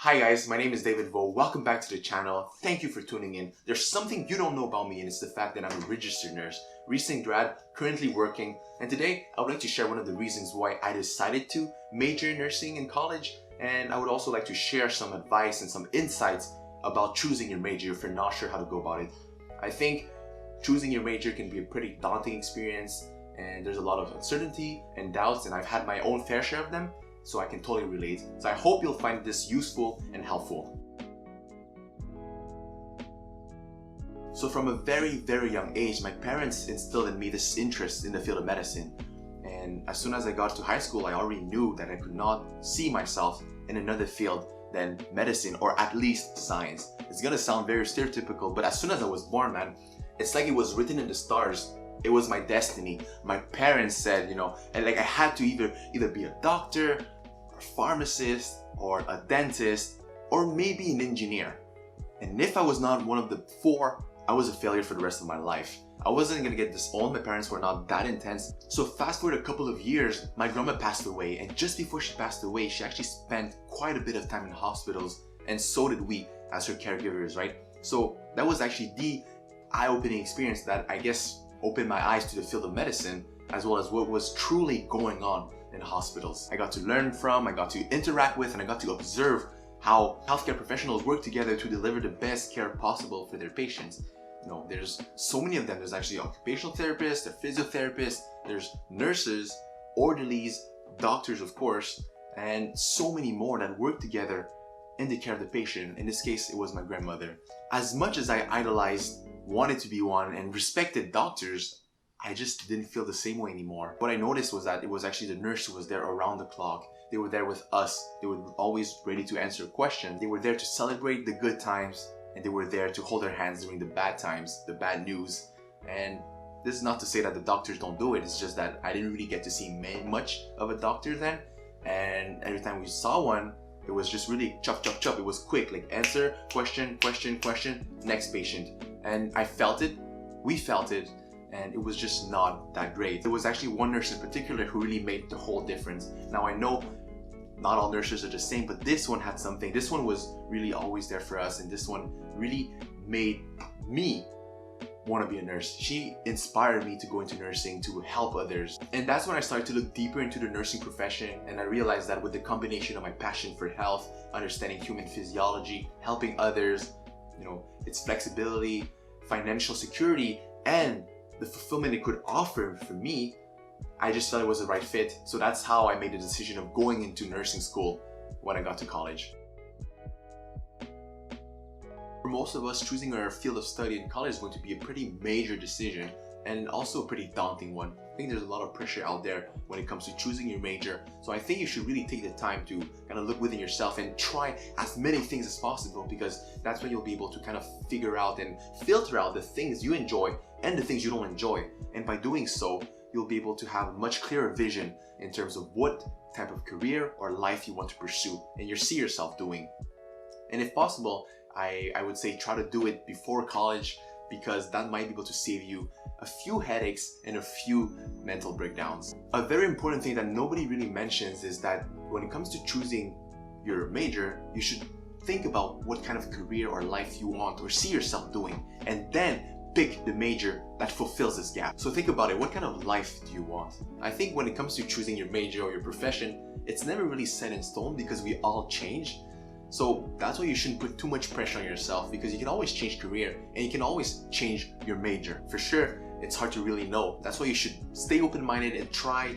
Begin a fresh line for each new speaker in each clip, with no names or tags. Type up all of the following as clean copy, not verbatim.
Hi guys, my name is David Vo. Welcome back to the channel. Thank you for tuning in. There's something you don't know about me, and it's the fact that I'm a registered nurse, recent grad, currently working, and today I would like to share one of the reasons why I decided to major in nursing in college, and I would also like to share some advice and some insights about choosing your major if you're not sure how to go about it. I think choosing your major can be a pretty daunting experience, and there's a lot of uncertainty and doubts, and I've had my own fair share of them. So I can totally relate. So I hope you'll find this useful and helpful. So from a very young age, my parents instilled in me this interest in the field of medicine. And as soon as I got to high school, I already knew that I could not see myself in another field than medicine, or at least science. It's gonna sound very stereotypical, but as soon as I was born, man, it's like it was written in the stars. It was my destiny. My parents said, and like I had to either be a doctor, a pharmacist, or a dentist, or maybe an engineer. And if I was not one of the four, I was a failure for the rest of my life. I wasn't gonna get disowned. My parents were not that intense. So fast forward a couple of years, my grandma passed away, and just before she passed away, she actually spent quite a bit of time in hospitals, and so did we as her caregivers, right? So that was actually the eye-opening experience that I guess opened my eyes to the field of medicine, as well as what was truly going on in hospitals. I got to learn from, I got to interact with, and I got to observe how healthcare professionals work together to deliver the best care possible for their patients. There's so many of them. There's actually occupational therapists, there's physiotherapists, there's nurses, orderlies, doctors of course, and so many more that work together in the care of the patient. In this case, it was my grandmother. As much as I idolized, wanted to be one, and respected doctors, I just didn't feel the same way anymore. What I noticed was that it was actually the nurse who was there around the clock. They were there with us. They were always ready to answer questions. They were there to celebrate the good times, and they were there to hold our hands during the bad times, the bad news. And this is not to say that the doctors don't do it. It's just that I didn't really get to see much of a doctor then. And every time we saw one, it was just really chop, chop, chop. It was quick, like answer, question, question, question, next patient. And I felt it, we felt it, and it was just not that great. There was actually one nurse in particular who really made the whole difference. Now I know not all nurses are the same, but this one had something. This one was really always there for us, and this one really made me want to be a nurse. She inspired me to go into nursing, to help others. And that's when I started to look deeper into the nursing profession, and I realized that with the combination of my passion for health, understanding human physiology, helping others, its flexibility, financial security, and the fulfillment it could offer for me, I just felt it was the right fit. So that's how I made the decision of going into nursing school when I got to college. For most of us, choosing our field of study in college is going to be a pretty major decision, and also a pretty daunting one. I think there's a lot of pressure out there when it comes to choosing your major. So I think you should really take the time to kind of look within yourself and try as many things as possible, because that's when you'll be able to kind of figure out and filter out the things you enjoy and the things you don't enjoy. And by doing so, you'll be able to have a much clearer vision in terms of what type of career or life you want to pursue and you see yourself doing. And if possible, I would say try to do it before college, because that might be able to save you a few headaches and a few mental breakdowns. A very important thing that nobody really mentions is that when it comes to choosing your major, you should think about what kind of career or life you want or see yourself doing, and then pick the major that fulfills this gap. So think about it, what kind of life do you want? I think when it comes to choosing your major or your profession, it's never really set in stone, because we all change. So that's why you shouldn't put too much pressure on yourself, because you can always change career and you can always change your major. For sure, it's hard to really know. That's why you should stay open-minded and try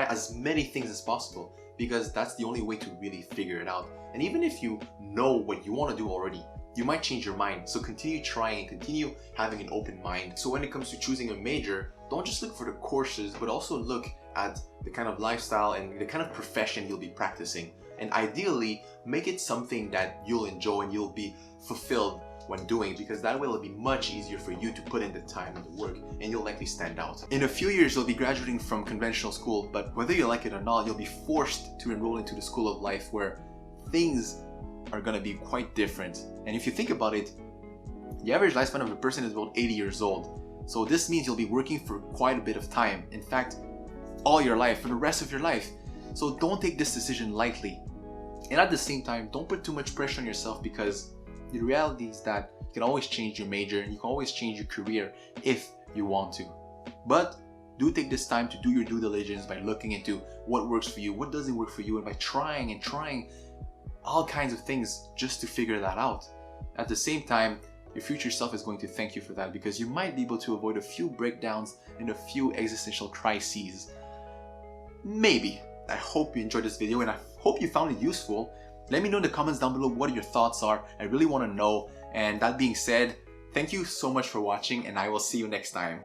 as many things as possible, because that's the only way to really figure it out. And even if you know what you want to do already, you might change your mind. So continue trying, continue having an open mind. So when it comes to choosing a major, don't just look for the courses, but also look at the kind of lifestyle and the kind of profession you'll be practicing. And ideally, make it something that you'll enjoy and you'll be fulfilled when doing, because that way it'll be much easier for you to put in the time and the work, and you'll likely stand out. In a few years, you'll be graduating from conventional school, but whether you like it or not, you'll be forced to enroll into the school of life, where things are gonna be quite different. And if you think about it, the average lifespan of a person is about 80 years old. So this means you'll be working for quite a bit of time. In fact, all your life, for the rest of your life. So don't take this decision lightly. And at the same time, don't put too much pressure on yourself, because the reality is that you can always change your major and you can always change your career if you want to. But do take this time to do your due diligence by looking into what works for you, what doesn't work for you, and by trying all kinds of things just to figure that out. At the same time, your future self is going to thank you for that, because you might be able to avoid a few breakdowns and a few existential crises. Maybe. I hope you enjoyed this video and I hope you found it useful. Let me know in the comments down below what your thoughts are. I really want to know. And that being said, thank you so much for watching, and I will see you next time.